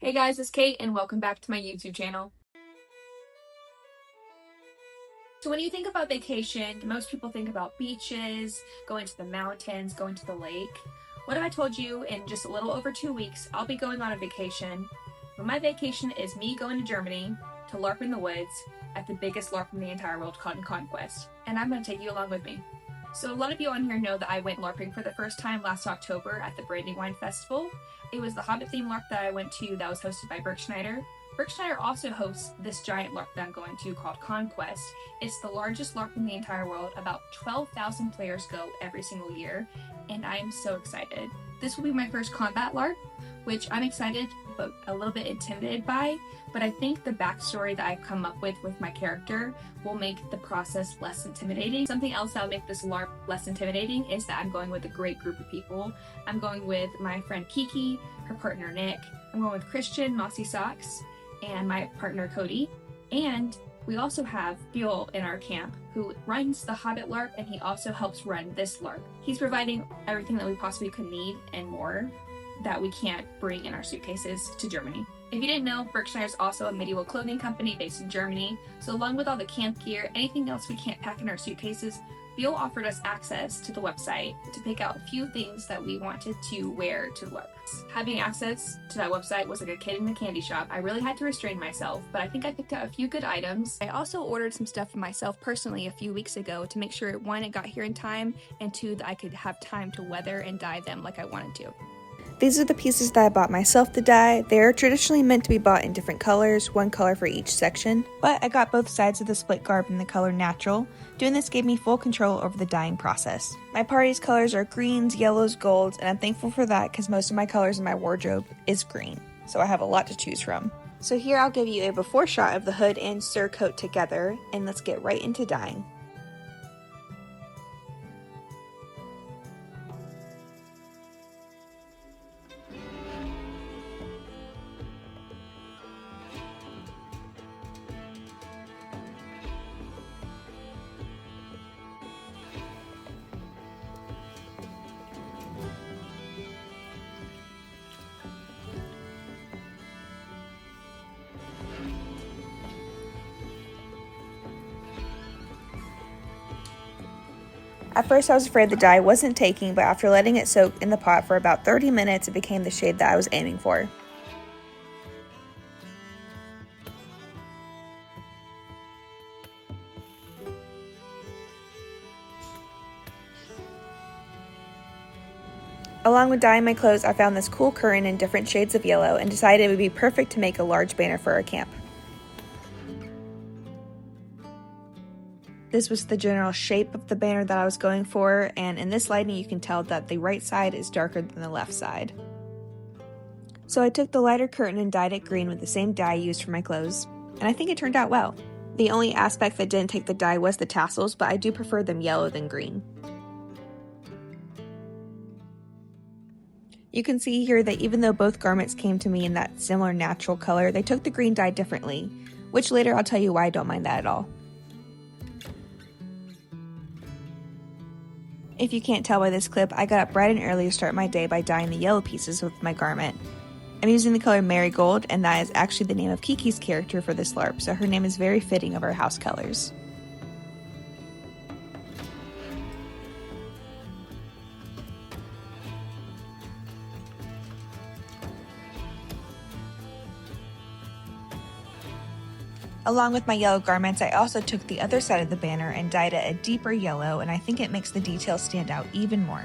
Hey guys, it's Kate and welcome back to my YouTube channel. So when you think about vacation, most people think about beaches, going to the mountains, going to the lake. What if I told you in just a little over 2 weeks, I'll be going on a vacation, but my vacation is me going to Germany to LARP in the woods at the biggest LARP in the entire world called CONQUEST, and I'm going to take you along with me. So a lot of you on here know that I went LARPing for the first time last October at the Brandywine Festival. It was the Hobbit themed LARP that I went to that was hosted by Berkshire. Berkshire also hosts this giant LARP that I'm going to called CONQUEST. It's the largest LARP in the entire world. About 12,000 players go every single year, and I'm so excited. This will be my first combat LARP, which I'm excited but a little bit intimidated by, but I think the backstory that I've come up with my character will make the process less intimidating. Something else that'll make this LARP less intimidating is that I'm going with a great group of people. I'm going with my friend Kiki, her partner Nick, I'm going with Christian, Mossysocks, and my partner Cody, and we also have Beol in our camp who runs the Hobbit LARP, and he also helps run this LARP. He's providing everything that we possibly could need and more that we can't bring in our suitcases to Germany. If you didn't know, Berkshire is also a medieval clothing company based in Germany, so along with all the camp gear, anything else we can't pack in our suitcases, Beol offered us access to the website to pick out a few things that we wanted to wear to the LARP. Having access to that website was like a kid in a candy shop. I really had to restrain myself, but I think I picked out a few good items. I also ordered some stuff for myself personally a few weeks ago to make sure, one, it got here in time, and two, that I could have time to weather and dye them like I wanted to. These are the pieces that I bought myself to dye. They are traditionally meant to be bought in different colors, one color for each section, but I got both sides of the split garb in the color natural. Doing this gave me full control over the dyeing process. My party's colors are greens, yellows, golds, and I'm thankful for that because most of my colors in my wardrobe is green, so I have a lot to choose from. So here I'll give you a before shot of the hood and surcoat together, and let's get right into dyeing. At first I was afraid the dye wasn't taking, but after letting it soak in the pot for about 30 minutes, it became the shade that I was aiming for. Along with dyeing my clothes, I found this cool curtain in different shades of yellow and decided it would be perfect to make a large banner for our camp. This was the general shape of the banner that I was going for, and in this lighting you can tell that the right side is darker than the left side. So I took the lighter curtain and dyed it green with the same dye used for my clothes, and I think it turned out well. The only aspect that didn't take the dye was the tassels, but I do prefer them yellow than green. You can see here that even though both garments came to me in that similar natural color, they took the green dye differently, which later I'll tell you why I don't mind that at all. If you can't tell by this clip, I got up bright and early to start my day by dyeing the yellow pieces with my garment. I'm using the color Marigold, and that is actually the name of Kiki's character for this LARP, so her name is very fitting of our house colors. Along with my yellow garments, I also took the other side of the banner and dyed it a deeper yellow, and I think it makes the details stand out even more.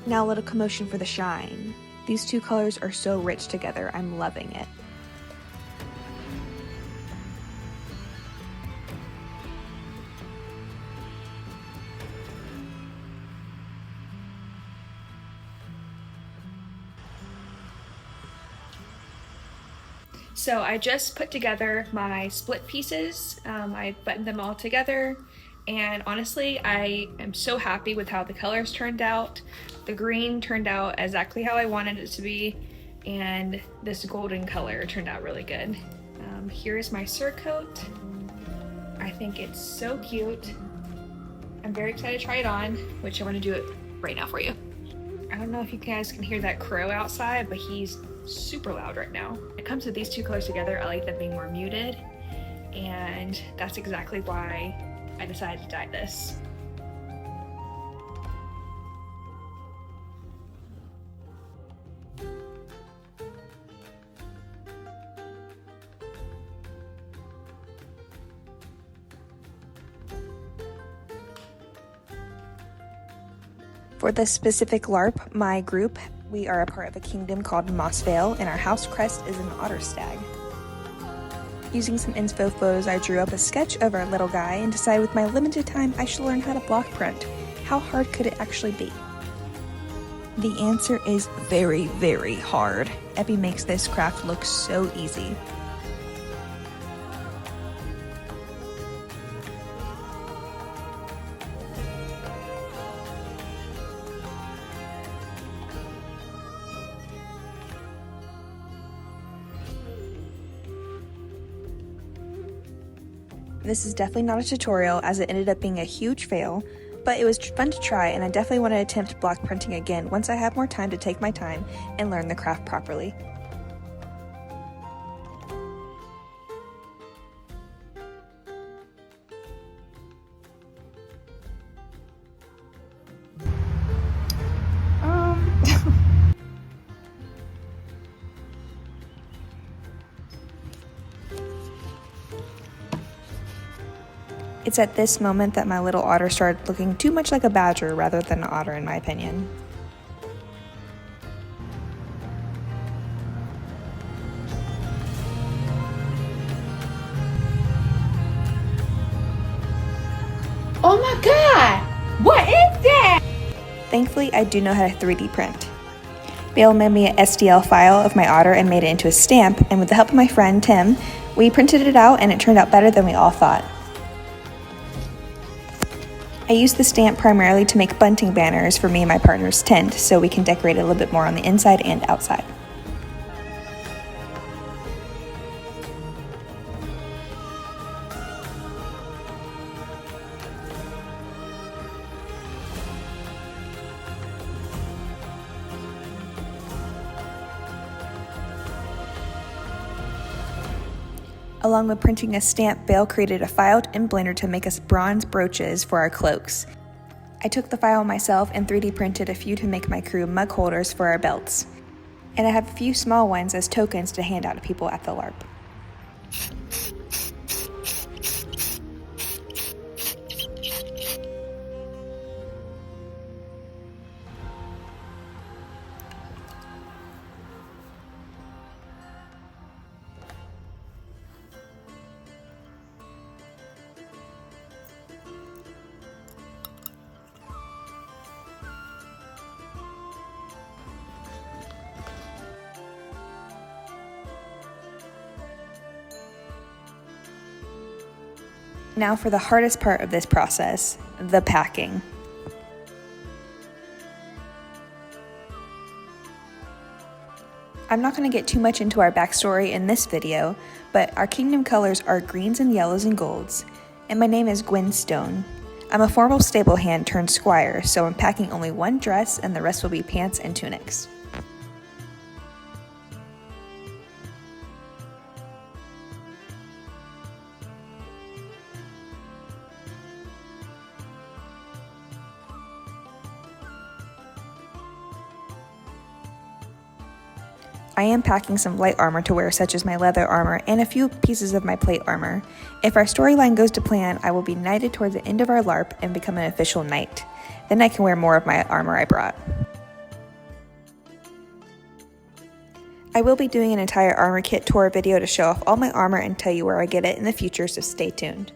Now a little commotion for the shine. These two colors are so rich together, I'm loving it. So I just put together my split pieces. I buttoned them all together, and honestly I am so happy with how the colors turned out. The green turned out exactly how I wanted it to be, and this golden color turned out really good. Here's my surcoat. I think it's so cute. I'm very excited to try it on, which I'm going to do it right now for you. I don't know if you guys can hear that crow outside, but he's super loud right now. When it comes to these two colors together, I like them being more muted, and that's exactly why I decided to dye this. For this specific LARP, my group, we are a part of a kingdom called Mossvale, and our house crest is an otter stag. Using some inspo photos, I drew up a sketch of our little guy and decided with my limited time I should learn how to block print. How hard could it actually be? The answer is very, very hard. Epi makes this craft look so easy. This is definitely not a tutorial as it ended up being a huge fail, but it was fun to try and I definitely want to attempt block printing again once I have more time to take my time and learn the craft properly. It's at this moment that my little otter started looking too much like a badger rather than an otter in my opinion. Oh my god! What is that? Thankfully, I do know how to 3D print. Beol made me an STL file of my otter and made it into a stamp, and with the help of my friend Tim, we printed it out and it turned out better than we all thought. I used the stamp primarily to make bunting banners for me and my partner's tent so we can decorate it a little bit more on the inside and outside. Along with printing a stamp, Beol created a file in Blender to make us bronze brooches for our cloaks. I took the file myself and 3D printed a few to make my crew mug holders for our belts. And I have a few small ones as tokens to hand out to people at the LARP. Now for the hardest part of this process, the packing. I'm not going to get too much into our backstory in this video, but our kingdom colors are greens and yellows and golds, and my name is Gwen Stone. I'm a formal stable hand turned squire, so I'm packing only one dress and the rest will be pants and tunics. I am packing some light armor to wear, such as my leather armor and a few pieces of my plate armor. If our storyline goes to plan, I will be knighted toward the end of our LARP and become an official knight. Then I can wear more of my armor I brought. I will be doing an entire armor kit tour video to show off all my armor and tell you where I get it in the future, so stay tuned.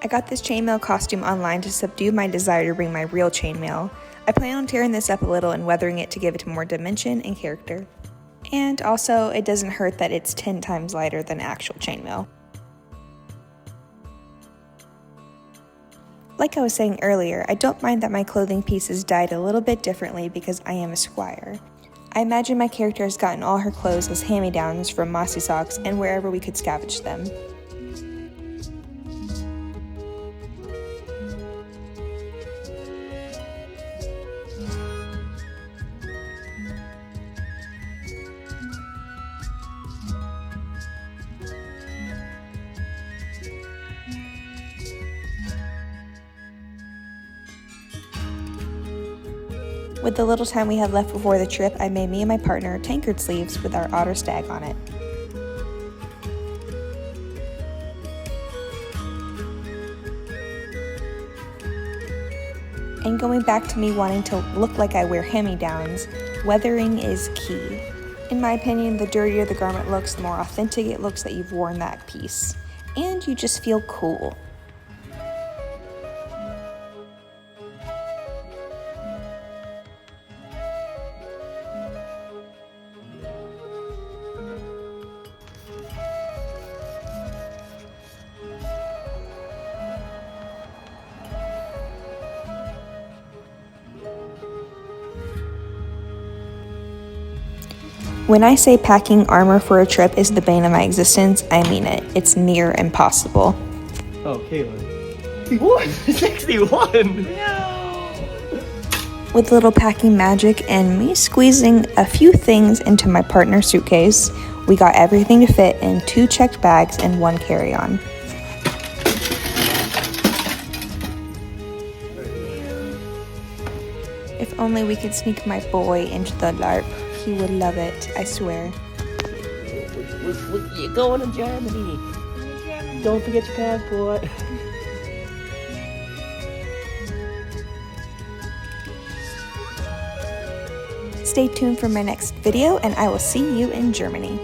I got this chainmail costume online to subdue my desire to bring my real chainmail. I plan on tearing this up a little and weathering it to give it more dimension and character. And also, it doesn't hurt that it's 10 times lighter than actual chainmail. Like I was saying earlier, I don't mind that my clothing pieces dyed a little bit differently because I am a squire. I imagine my character has gotten all her clothes as hand-me-downs from Mossy Socks and wherever we could scavenge them. With the little time we had left before the trip, I made me and my partner tankard sleeves with our otter stag on it. And going back to me wanting to look like I wear hand-me-downs, weathering is key. In my opinion, the dirtier the garment looks, the more authentic it looks that you've worn that piece. And you just feel cool. When I say packing armor for a trip is the bane of my existence, I mean it. It's near impossible. Oh, Caitlin. 61! No! With little packing magic and me squeezing a few things into my partner's suitcase, we got everything to fit in 2 checked bags and 1 carry-on. If only we could sneak my boy into the Larp. He would love it, I swear. You're going to Germany. Don't forget your passport. Stay tuned for my next video, and I will see you in Germany.